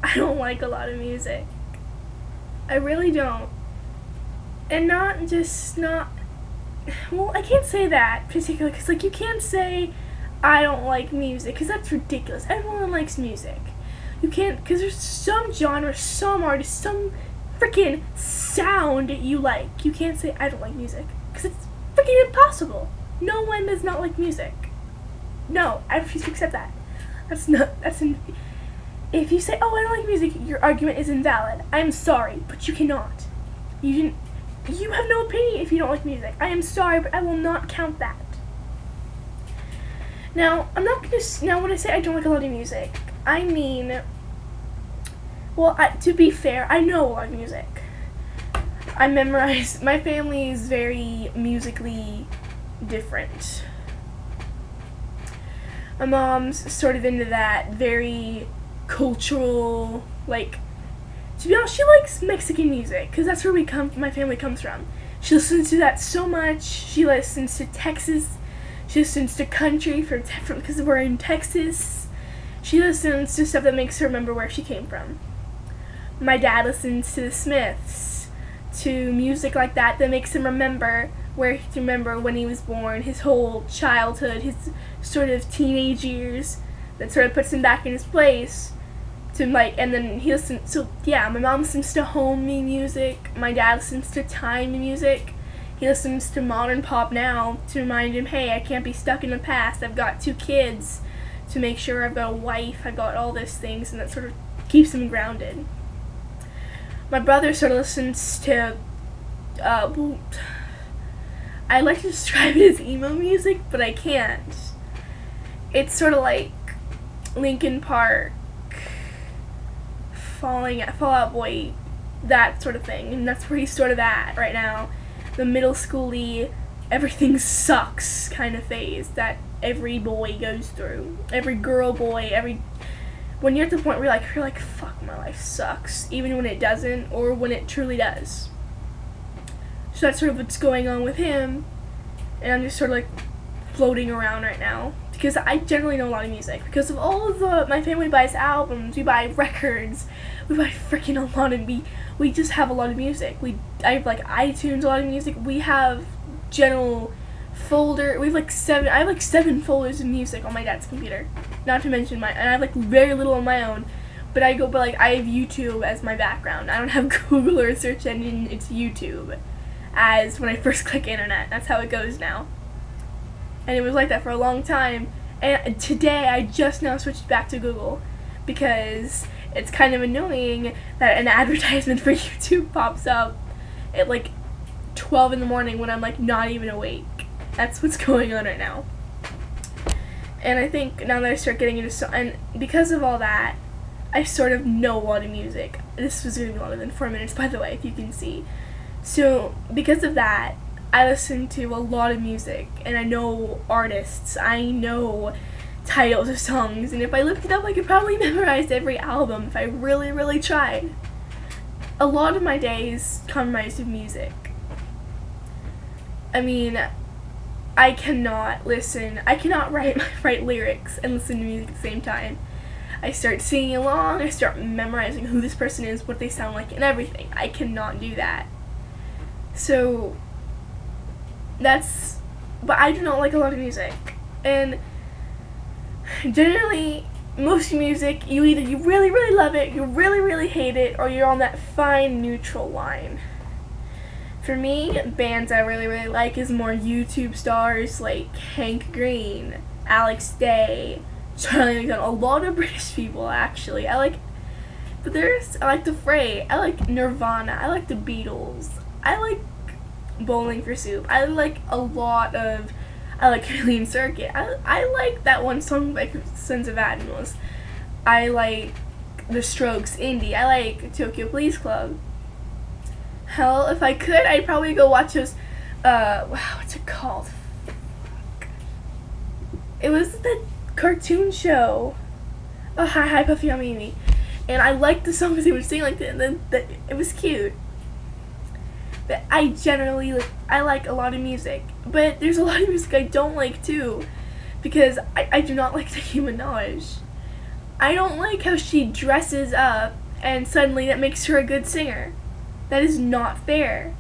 I don't like a lot of music. I really don't. And not just not. Well, I can't say that particularly because, like, you can't say I don't like music because that's ridiculous. Everyone likes music. You can't, because there's some genre, some artist, some freaking sound you like. You can't say I don't like music because it's freaking impossible. No one does not like music. No, I refuse to accept that. If you say, oh, I don't like music, your argument is invalid. I'm sorry, but you cannot. You have no opinion if you don't like music. I am sorry, but I will not count that. Now, now when I say I don't like a lot of music, I mean, well, to be fair, I know a lot of music. My family is very musically different. My mom's sort of into that very cultural, like, to be honest, she likes Mexican music, because that's where my family comes from. She listens to that so much. She listens to Texas. She listens to country because we're in Texas. She listens to stuff that makes her remember where she came from. My dad listens to the Smiths, to music like that makes him remember when he was born, his whole childhood, his sort of teenage years, that sort of puts him back in his place. And then he listens, so yeah, my mom listens to homey music, my dad listens to timey music, he listens to modern pop now to remind him, hey, I can't be stuck in the past, I've got 2 kids, to make sure I've got a wife, I've got all these things, and that sort of keeps him grounded. My brother sort of listens to, I like to describe it as emo music, but I can't. It's sort of like Linkin Park, Fall Out Boy, that sort of thing, and that's where he's sort of at right now. The middle schooly, everything sucks kind of phase that every boy goes through. Every girl, boy, when you're at the point where you're like, fuck, my life sucks, even when it doesn't, or when it truly does. So that's sort of what's going on with him, and I'm just sort of like floating around right now. Because I generally know a lot of music. Because of all of my family buys albums, we buy records, we buy freaking a lot of we just have a lot of music. I have like iTunes, a lot of music. We have general folder. We have like I have like 7 folders of music on my dad's computer. Not to mention and I have like very little on my own. But I have YouTube as my background. I don't have Google or a search engine. It's YouTube. As when I first click internet, that's how it goes now. And it was like that for a long time, and today I just now switched back to Google because it's kind of annoying that an advertisement for YouTube pops up at like 12 in the morning when I'm like not even awake. That's what's going on right now. And I think now that I start getting into and because of all that, I sort of know a lot of music. This was going to be longer than 4 minutes, by the way, if you can see. So because of that, I listen to a lot of music, and I know artists, I know titles of songs, and if I looked it up, I could probably memorize every album if I really, really tried. A lot of my days comprised of music. I mean, I cannot write lyrics and listen to music at the same time. I start singing along, I start memorizing who this person is, what they sound like, and everything. I cannot do that. So but I do not like a lot of music, and generally most music, you really, really love it, you really, really hate it, or you're on that fine neutral line. For me, bands I really, really like is more YouTube stars like Hank Green, Alex Day, Charlie McDonald, a lot of British people actually. I like the Fray, I like Nirvana, I like the Beatles, I like Bowling for Soup. I like Alien Circuit. I like that one song by Sons of Animals. I like The Strokes, Indie. I like Tokyo Police Club. Hell, if I could, I'd probably go watch those, what's it called? Fuck. It was the cartoon show. Oh, Hi Puffy Yummy Yummy. And I liked the songs they would sing like that, and then it was cute. But I like a lot of music, but there's a lot of music I don't like too, because I do not like Nicki Minaj. I don't like how she dresses up and suddenly that makes her a good singer. That is not fair.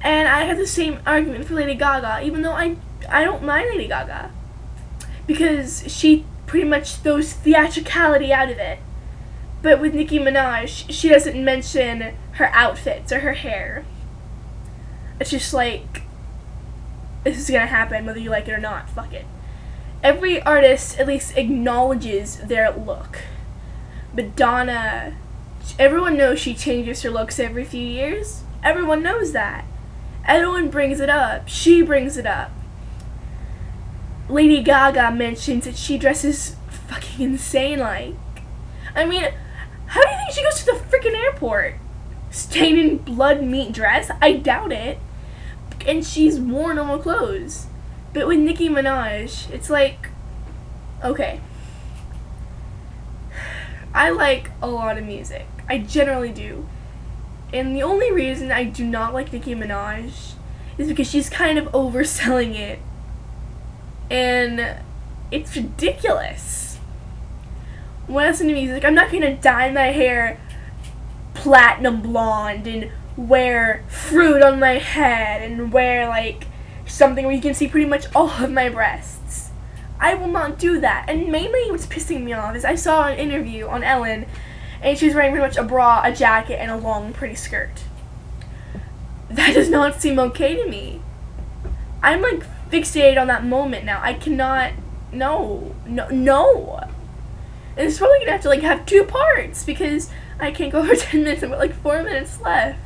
And I have the same argument for Lady Gaga, even though I don't mind Lady Gaga. Because she pretty much throws theatricality out of it. But with Nicki Minaj, she doesn't mention her outfits or her hair. It's just like, this is gonna happen whether you like it or not, fuck it. Every artist at least acknowledges their look. Madonna, everyone knows she changes her looks every few years. Everyone knows that. Everyone brings it up. She brings it up. Lady Gaga mentions that she dresses fucking insane like. I mean, how do you think she goes to the freaking airport? Stained in blood meat dress? I doubt it. And she's worn normal clothes. But with Nicki Minaj, it's like, okay. I like a lot of music. I generally do. And the only reason I do not like Nicki Minaj is because she's kind of overselling it. And it's ridiculous. When I listen to music, I'm not gonna dye my hair platinum blonde and wear fruit on my head and wear like something where you can see pretty much all of my breasts. I will not do that. And mainly what's pissing me off is I saw an interview on Ellen and she was wearing pretty much a bra, a jacket, and a long pretty skirt. That does not seem okay to me. I'm like fixated on that moment now. I cannot, no. And it's probably gonna have to like have 2 parts because I can't go over 10 minutes. I've got like 4 minutes left.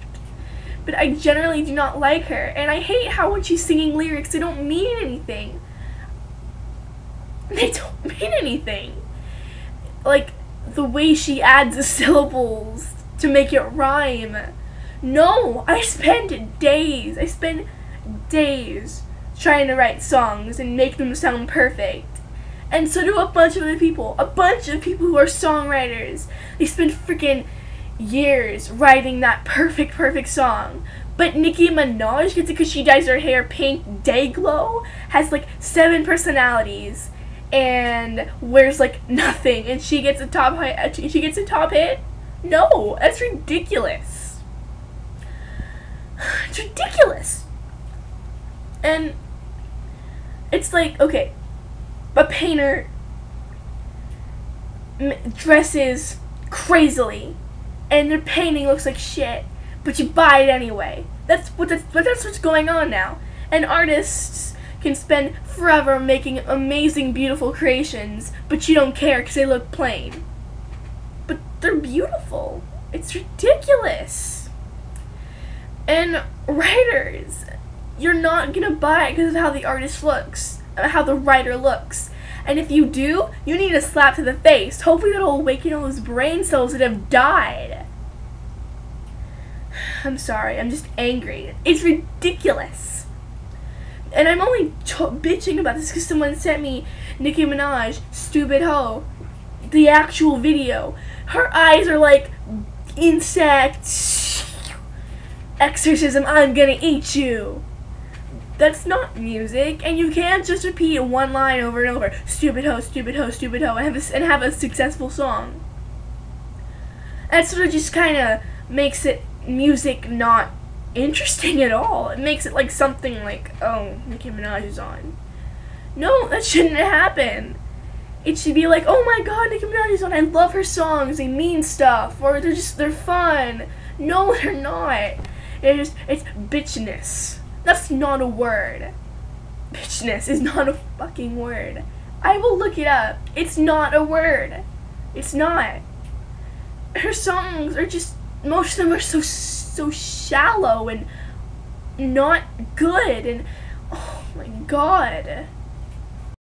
But I generally do not like her. And I hate how when she's singing lyrics, they don't mean anything. They don't mean anything. Like, the way she adds the syllables to make it rhyme. No, I spend days trying to write songs and make them sound perfect. And so do a bunch of other people. A bunch of people who are songwriters. They spend freaking years writing that perfect song. But Nicki Minaj gets it because she dyes her hair pink day glow, has like 7 personalities, and wears like nothing, and she gets a top hit. No, that's ridiculous. It's ridiculous. And it's like, okay, a painter dresses crazily and their painting looks like shit, but you buy it anyway. That's what's going on now. And artists can spend forever making amazing, beautiful creations, but you don't care because they look plain. But they're beautiful. It's ridiculous. And writers, you're not gonna buy it because of how the artist looks, how the writer looks. And if you do, you need a slap to the face. Hopefully that'll awaken all those brain cells that have died. I'm sorry, I'm just angry. It's ridiculous. And I'm only bitching about this because someone sent me Nicki Minaj, Stupid Hoe, the actual video. Her eyes are like insects. Exorcism, I'm gonna eat you. That's not music, and you can't just repeat one line over and over. Stupid hoe, stupid hoe, stupid hoe, and have a successful song. That sort of just kind of makes it music not interesting at all. It makes it like something like, oh, Nicki Minaj is on. No, that shouldn't happen. It should be like, oh my god, Nicki Minaj is on. I love her songs. They mean stuff, or they're fun. No, they're not. It's bitchness. That's not a word. Bitchness is not a fucking word. I will look it up. It's not a word. It's not. Her songs are just, most of them are so shallow and not good, and oh my god.